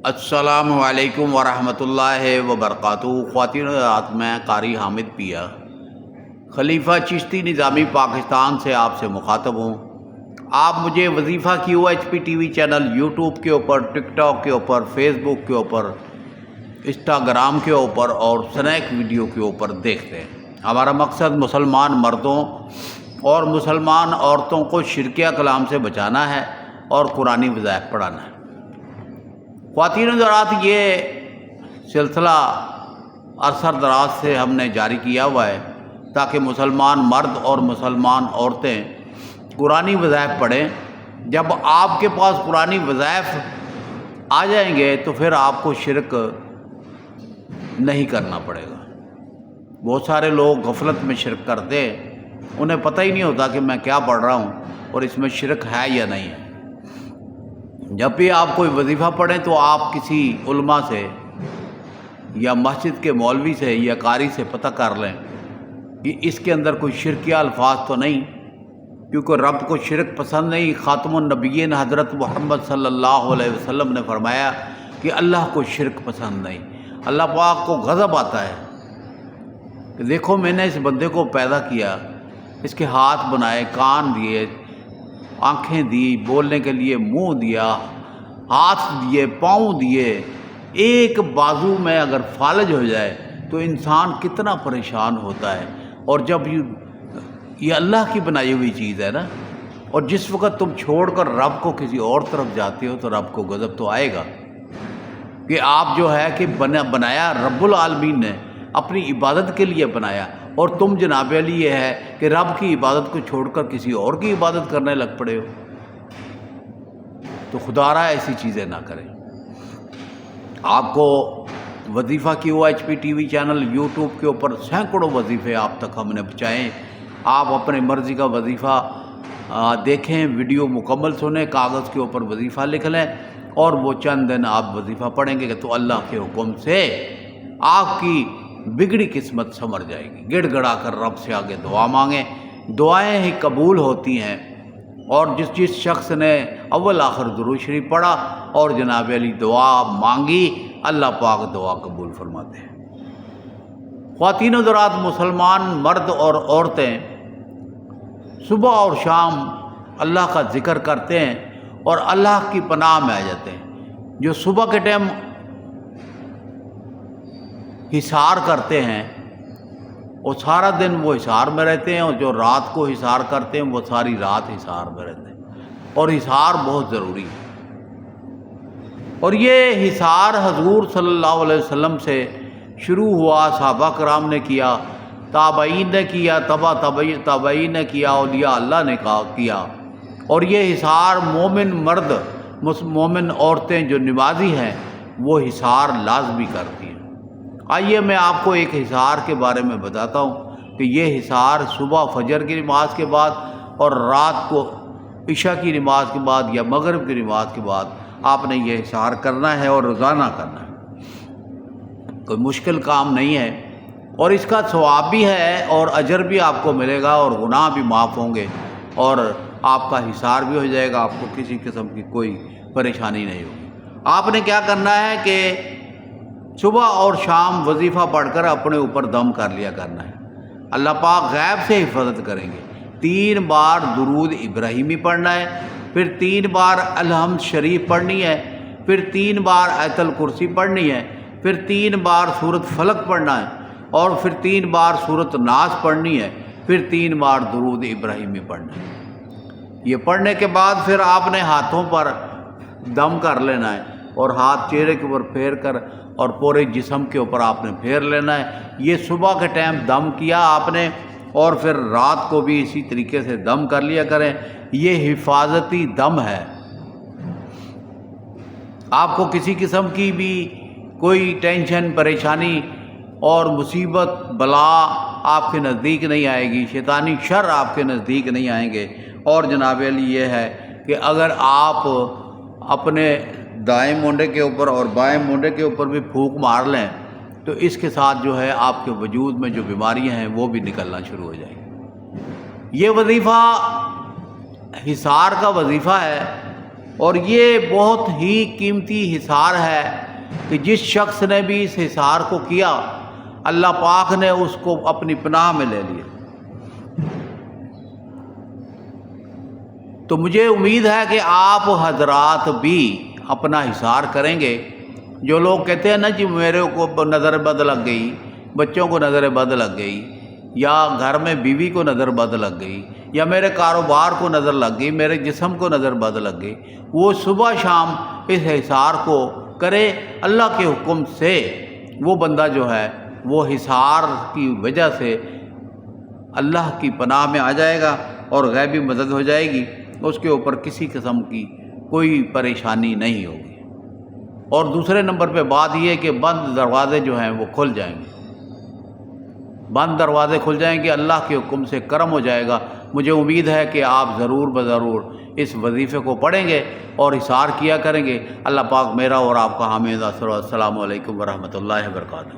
السلام علیکم ورحمۃ اللہ وبرکاتہ۔ خواتین و حضرات، میں قاری حامد پیا خلیفہ چشتی نظامی پاکستان سے آپ سے مخاطب ہوں۔ آپ مجھے وظیفہ QHP TV چینل یوٹیوب کے اوپر، ٹک ٹاک کے اوپر، فیس بک کے اوپر، انسٹاگرام کے اوپر اور سنیک ویڈیو کے اوپر دیکھتے ہیں۔ ہمارا مقصد مسلمان مردوں اور مسلمان عورتوں کو شرکیہ کلام سے بچانا ہے اور قرآنی وظائف پڑھانا ہے۔ خواتین و حضرات، یہ سلسلہ عرصہ دراز سے ہم نے جاری کیا ہوا ہے تاکہ مسلمان مرد اور مسلمان عورتیں قرآنی وظائف پڑھیں۔ جب آپ کے پاس قرآنی وظائف آ جائیں گے تو پھر آپ کو شرک نہیں کرنا پڑے گا۔ بہت سارے لوگ غفلت میں شرک کرتے ہیں، انہیں پتہ ہی نہیں ہوتا کہ میں کیا پڑھ رہا ہوں اور اس میں شرک ہے یا نہیں ہے۔ جب بھی آپ کوئی وظیفہ پڑھیں تو آپ کسی علماء سے یا مسجد کے مولوی سے یا قاری سے پتہ کر لیں کہ اس کے اندر کوئی شرکیہ الفاظ تو نہیں، کیونکہ رب کو شرک پسند نہیں۔ خاتم النبیین حضرت محمد صلی اللہ علیہ وسلم نے فرمایا کہ اللہ کو شرک پسند نہیں۔ اللہ پاک کو غضب آتا ہے کہ دیکھو، میں نے اس بندے کو پیدا کیا، اس کے ہاتھ بنائے، کان دیے، آنکھیں دی، بولنے کے لیے منہ دیا، ہاتھ دیے، پاؤں دیے، ایک بازو میں اگر فالج ہو جائے تو انسان کتنا پریشان ہوتا ہے۔ اور جب یہ اللہ کی بنائی ہوئی چیز ہے نا، اور جس وقت تم چھوڑ کر رب کو کسی اور طرف جاتے ہو تو رب کو غضب تو آئے گا کہ آپ جو ہے کہ بنایا رب العالمین نے، اپنی عبادت کے لیے بنایا، اور تم جناب علی یہ ہے کہ رب کی عبادت کو چھوڑ کر کسی اور کی عبادت کرنے لگ پڑے ہو۔ تو خدا را ایسی چیزیں نہ کریں۔ آپ کو وظیفہ QHP TV چینل یوٹیوب کے اوپر سینکڑوں وظیفے آپ تک ہم نے پہنچائیں۔ آپ اپنے مرضی کا وظیفہ دیکھیں، ویڈیو مکمل سنیں، کاغذ کے اوپر وظیفہ لکھ لیں، اور وہ چند دن آپ وظیفہ پڑھیں گے تو اللہ کے حکم سے آپ کی بگڑی قسمت سنور جائے گی۔ گڑ گڑا کر رب سے آگے دعا مانگیں، دعائیں ہی قبول ہوتی ہیں۔ اور جس شخص نے اول آخر درود شریف پڑھا اور جناب علی دعا مانگی، اللہ پاک دعا قبول فرماتے ہیں۔ خواتین و حضرات، مسلمان مرد اور عورتیں صبح اور شام اللہ کا ذکر کرتے ہیں اور اللہ کی پناہ میں آ جاتے ہیں۔ جو صبح کے ٹائم حصار کرتے ہیں وہ سارا دن وہ حصار میں رہتے ہیں، اور جو رات کو حصار کرتے ہیں وہ ساری رات حصار میں رہتے ہیں، اور حصار بہت ضروری ہے۔ اور یہ حصار حضور صلی اللہ علیہ وسلم سے شروع ہوا، صحابہ کرام نے کیا، تابعین نے کیا، تابعین نے کیا، اولیاء اللہ نے کیا، اور یہ حصار مومن مرد، مومن عورتیں جو نمازی ہیں وہ حصار لازمی کرتی ہیں۔ آئیے میں آپ کو ایک حصار کے بارے میں بتاتا ہوں کہ یہ حصار صبح فجر کی نماز کے بعد اور رات کو عشاء کی نماز کے بعد یا مغرب کی نماز کے بعد آپ نے یہ حصار کرنا ہے، اور روزانہ کرنا ہے۔ کوئی مشکل کام نہیں ہے، اور اس کا ثواب بھی ہے اور اجر بھی آپ کو ملے گا، اور گناہ بھی معاف ہوں گے، اور آپ کا حصار بھی ہو جائے گا، آپ کو کسی قسم کی کوئی پریشانی نہیں ہوگی۔ آپ نے کیا کرنا ہے کہ صبح اور شام وظیفہ پڑھ کر اپنے اوپر دم کر لیا کرنا ہے۔ اللہ پاک غیب سے حفاظت کریں گے۔ 3 بار درود ابراہیمی پڑھنا ہے، پھر 3 بار الحمد شریف پڑھنی ہے، پھر 3 بار آیت الکرسی پڑھنی ہے، پھر 3 بار سورۃ فلق پڑھنا ہے، اور پھر 3 بار سورۃ ناس پڑھنی ہے، پھر 3 بار درود ابراہیمی پڑھنا ہے۔ یہ پڑھنے کے بعد پھر آپ نے ہاتھوں پر دم کر لینا ہے، اور ہاتھ چہرے کے اوپر پھیر کر اور پورے جسم کے اوپر آپ نے پھیر لینا ہے۔ یہ صبح کے ٹائم دم کیا آپ نے، اور پھر رات کو بھی اسی طریقے سے دم کر لیا کریں۔ یہ حفاظتی دم ہے، آپ کو کسی قسم کی بھی کوئی ٹینشن، پریشانی اور مصیبت، بلا آپ کے نزدیک نہیں آئے گی، شیطانی شر آپ کے نزدیک نہیں آئیں گے۔ اور جناب علی یہ ہے کہ اگر آپ اپنے دائیں مونڈے کے اوپر اور بائیں مونڈے کے اوپر بھی پھونک مار لیں تو اس کے ساتھ جو ہے آپ کے وجود میں جو بیماریاں ہیں وہ بھی نکلنا شروع ہو جائیں گی۔ یہ وظیفہ حصار کا وظیفہ ہے، اور یہ بہت ہی قیمتی حصار ہے کہ جس شخص نے بھی اس حصار کو کیا اللہ پاک نے اس کو اپنی پناہ میں لے لیا۔ تو مجھے امید ہے کہ آپ حضرات بھی اپنا حصار کریں گے۔ جو لوگ کہتے ہیں نا جی میرے کو نظر بد لگ گئی، بچوں کو نظر بد لگ گئی، یا گھر میں بیوی کو نظر بد لگ گئی، یا میرے کاروبار کو نظر لگ گئی، میرے جسم کو نظر بد لگ گئی، وہ صبح شام اس حصار کو کرے اللہ کے حکم سے۔ وہ بندہ جو ہے وہ حصار کی وجہ سے اللہ کی پناہ میں آ جائے گا اور غیبی مدد ہو جائے گی، اس کے اوپر کسی قسم کی کوئی پریشانی نہیں ہوگی۔ اور دوسرے نمبر پہ بات یہ ہے کہ بند دروازے جو ہیں وہ کھل جائیں گے، بند دروازے کھل جائیں گے، اللہ کے حکم سے کرم ہو جائے گا۔ مجھے امید ہے کہ آپ ضرور بضرور اس وظیفے کو پڑھیں گے اور حصار کیا کریں گے۔ اللہ پاک میرا اور آپ کا حامی ناصر۔ السلام علیکم ورحمۃ اللہ وبرکاتہ۔